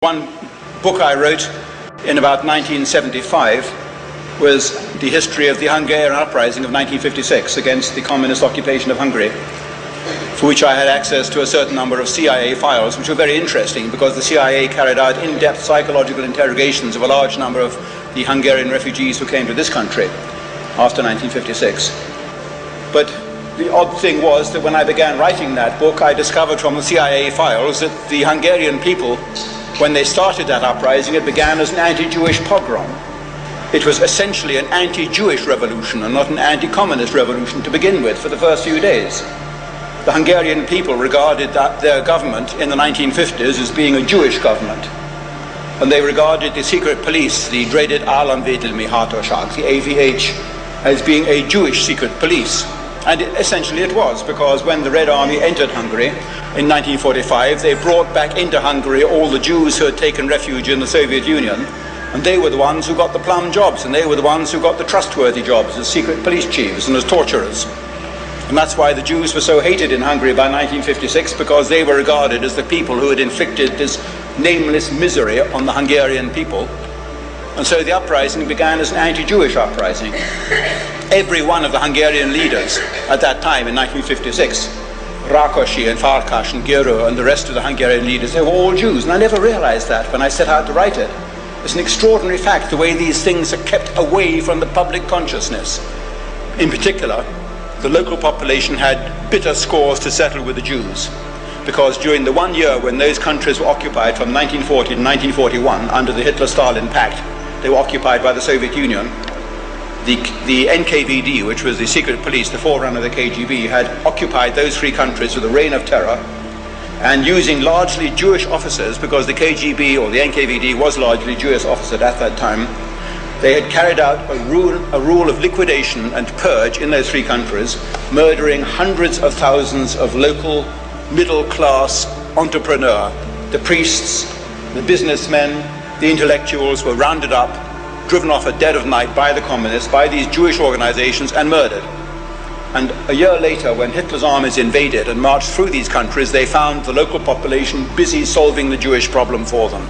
One book I wrote in about 1975 was the history of the Hungarian uprising of 1956 against the communist occupation of Hungary, for which I had access to a certain number of CIA files, which were very interesting because the CIA carried out in-depth psychological interrogations of a large number of the Hungarian refugees who came to this country after 1956. But the odd thing was that when I began writing that book, I discovered from the CIA files that the Hungarian people, when they started that uprising, it began as an anti-Jewish pogrom. It was essentially an anti-Jewish revolution and not an anti-communist revolution to begin with for the first few days. The Hungarian people regarded their government in the 1950s as being a Jewish government. And they regarded the secret police, the dreaded Államvédelmi Hatóság, the AVH, as being a Jewish secret police. And essentially it was, because when the Red Army entered Hungary in 1945, they brought back into Hungary all the Jews who had taken refuge in the Soviet Union, and they were the ones who got the plum jobs, and they were the ones who got the trustworthy jobs as secret police chiefs and as torturers. And that's why the Jews were so hated in Hungary by 1956, because they were regarded as the people who had inflicted this nameless misery on the Hungarian people. And so the uprising began as an anti-Jewish uprising. Every one of the Hungarian leaders at that time in 1956, Rákosi and Farkas and Gero and the rest of the Hungarian leaders, they were all Jews. And I never realized that when I set out to write it. It's an extraordinary fact, the way these things are kept away from the public consciousness. In particular, the local population had bitter scores to settle with the Jews, because during the 1 year when those countries were occupied from 1940 to 1941 under the Hitler-Stalin Pact, they were occupied by the Soviet Union. The NKVD, which was the secret police, the forerunner of the KGB, had occupied those three countries with a reign of terror, and using largely Jewish officers, because the KGB or the NKVD was largely Jewish officers at that time, they had carried out a rule of liquidation and purge in those three countries, murdering hundreds of thousands of local middle-class entrepreneurs. The priests, the businessmen, the intellectuals were rounded up, driven off at dead of night by the communists, by these Jewish organizations, and murdered. And a year later, when Hitler's armies invaded and marched through these countries, they found the local population busy solving the Jewish problem for them,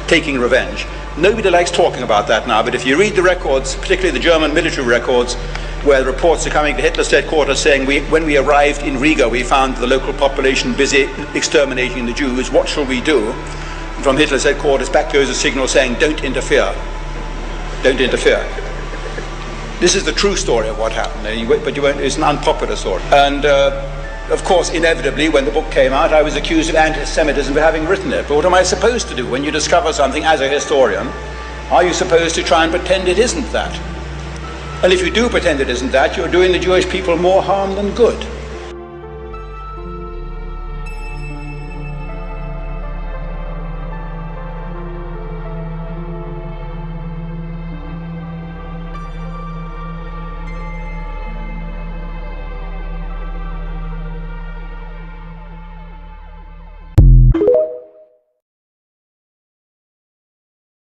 taking revenge. Nobody likes talking about that now, but if you read the records, particularly the German military records, where the reports are coming to Hitler's headquarters saying, when we arrived in Riga, we found the local population busy exterminating the Jews, what shall we do? And from Hitler's headquarters back goes a signal saying, don't interfere. Don't interfere. This is the true story of what happened, but it's an unpopular story. And of course, inevitably, when the book came out, I was accused of anti-Semitism for having written it. But what am I supposed to do when you discover something as a historian? Are you supposed to try and pretend it isn't that? And if you do pretend it isn't that, you're doing the Jewish people more harm than good.